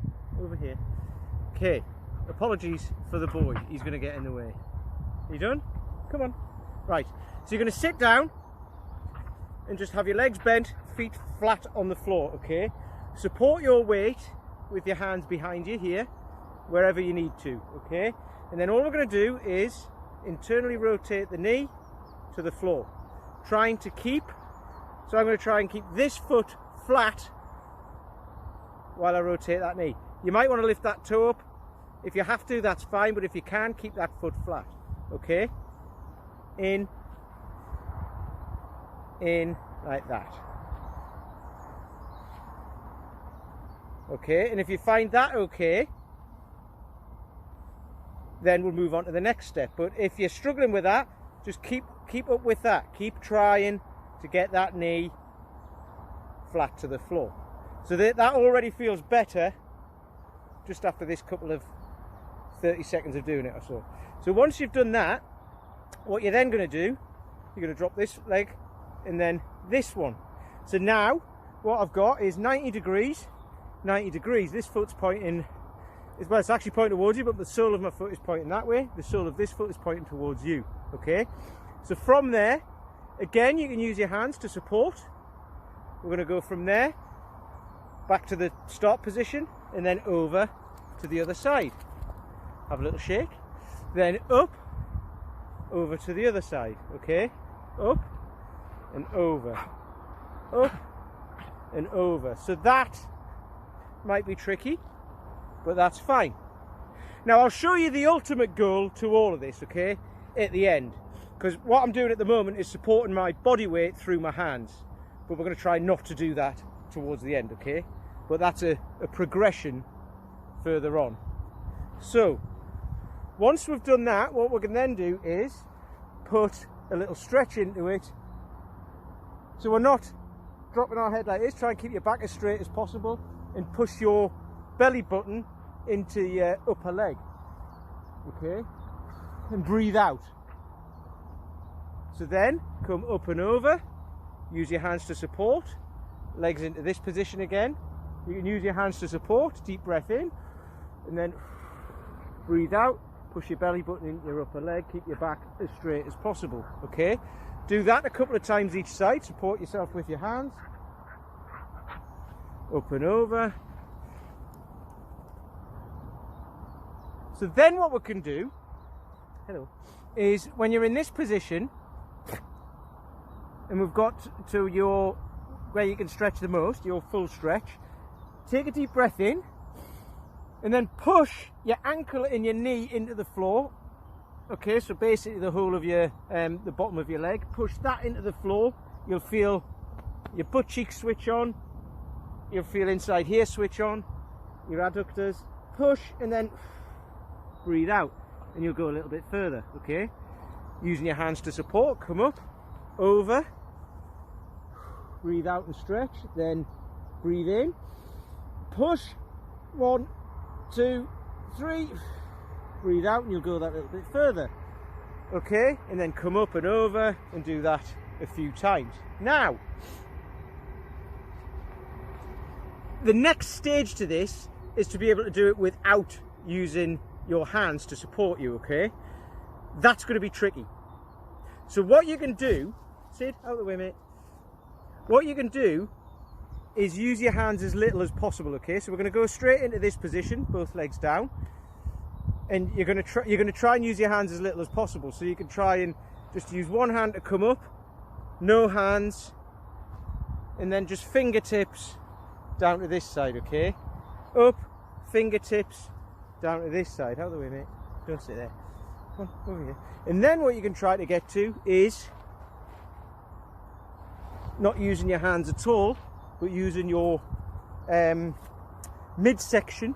here, over here. Okay, apologies for the boy, he's going to get in the way. You done? Come on. Right, so you're going to sit down and just have your legs bent, feet flat on the floor, okay? Support your weight with your hands behind you here, wherever you need to, okay? And then all we're going to do is internally rotate the knee to the floor, trying to keep, so I'm going to try and keep this foot flat while I rotate that knee. You might want to lift that toe up. If you have to, that's fine, but if you can, keep that foot flat, okay? In, like that. Okay, and if you find that okay, then we'll move on to the next step. But if you're struggling with that, just keep up with that. Keep trying to get that knee flat to the floor. So that already feels better just after this couple of 30 seconds of doing it or so. So once you've done that, what you're then going to do, you're going to drop this leg and then this one. So now what I've got is 90 degrees. This foot's pointing, well, it's actually pointing towards you, but the sole of my foot is pointing that way. The sole of this foot is pointing towards you, okay? So from there, again, you can use your hands to support. We're going to go from there back to the start position and then over to the other side. Have a little shake. Then up, over to the other side, okay? Up and over. Up and over. So that might be tricky, but that's fine. Now I'll show you the ultimate goal to all of this, okay, at the end, because what I'm doing at the moment is supporting my body weight through my hands, but we're going to try not to do that towards the end, okay? But that's a progression further on. So once we've done that, what we can then do is put a little stretch into it, so we're not dropping our head like this. Try and keep your back as straight as possible and push your belly button into your upper leg, okay, and breathe out. So then come up and over, use your hands to support, legs into this position again. You can use your hands to support, deep breath in, and then breathe out, push your belly button into your upper leg, keep your back as straight as possible, okay? Do that a couple of times each side, support yourself with your hands, up and over. So then what we can do, is when you're in this position, and we've got to your, where you can stretch the most, your full stretch, take a deep breath in, and then push your ankle and your knee into the floor. Okay, so basically the whole of your, the bottom of your leg, push that into the floor. You'll feel your butt cheeks switch on. You'll feel inside here switch on, your adductors. Push and then breathe out, and you'll go a little bit further, okay? Using your hands to support, come up, over, breathe out and stretch, then breathe in, push, 1, 2, 3, breathe out, and you'll go that little bit further, okay? And then come up and over and do that a few times. Now, the next stage to this is to be able to do it without using your hands to support you, okay? That's going to be tricky. So what you can do, Sid, out of the way, mate. What you can do is use your hands as little as possible, okay? So we're going to go straight into this position, both legs down, and you're going to try and use your hands as little as possible. So you can try and just use one hand to come up, no hands, and then just fingertips down to this side, okay? Up, fingertips down to this side. Out of the way, mate. Don't sit there. Come on, over here. And then what you can try to get to is not using your hands at all, but using your midsection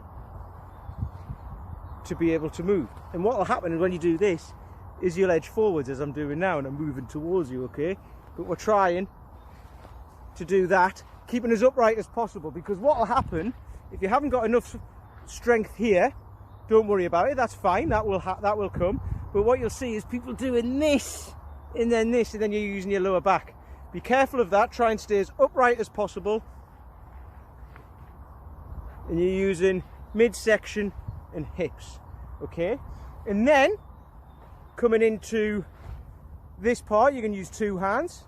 to be able to move. And what will happen is when you do this is you'll edge forwards as I'm doing now, and I'm moving towards you, okay? But we're trying to do that, keeping as upright as possible, because what will happen if you haven't got enough strength here, don't worry about it, that's fine, that will come. But what you'll see is people doing this and then this, and then you're using your lower back. Be careful of that. Try and stay as upright as possible. and you're using midsection and hips, okay? And then coming into this part, you can use 2 hands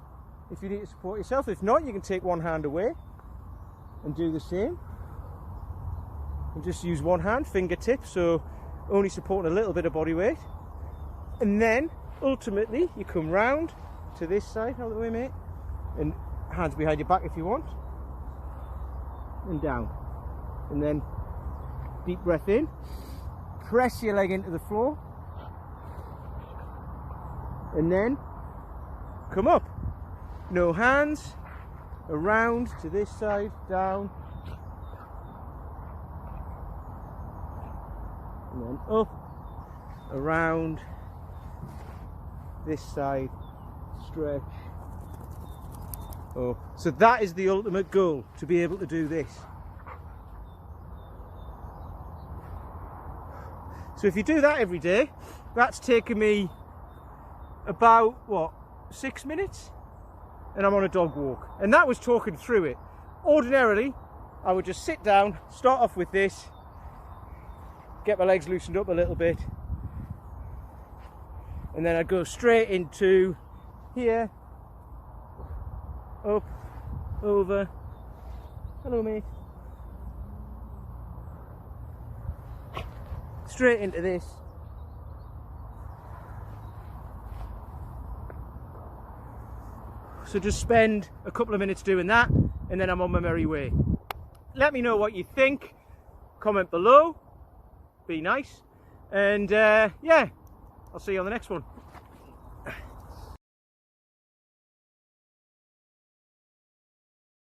if you need to support yourself. If not, you can take 1 hand away and do the same. And just use 1 hand, fingertips, so only supporting a little bit of body weight. And then ultimately you come round to this side, out of the way, mate, and hands behind your back if you want, and down. And then deep breath in, press your leg into the floor, and then come up. No hands, around to this side, down, and then up, around, this side, stretch, up. So that is the ultimate goal, to be able to do this. So if you do that every day, that's taken me about, what, 6 minutes? And I'm on a dog walk. And that was talking through it. Ordinarily, I would just sit down, start off with this, get my legs loosened up a little bit, and then I'd go straight into here, up, over, hello mate, straight into this. So just spend a couple of minutes doing that, and then I'm on my merry way. Let me know what you think, comment below, be nice, and yeah, I'll see you on the next one.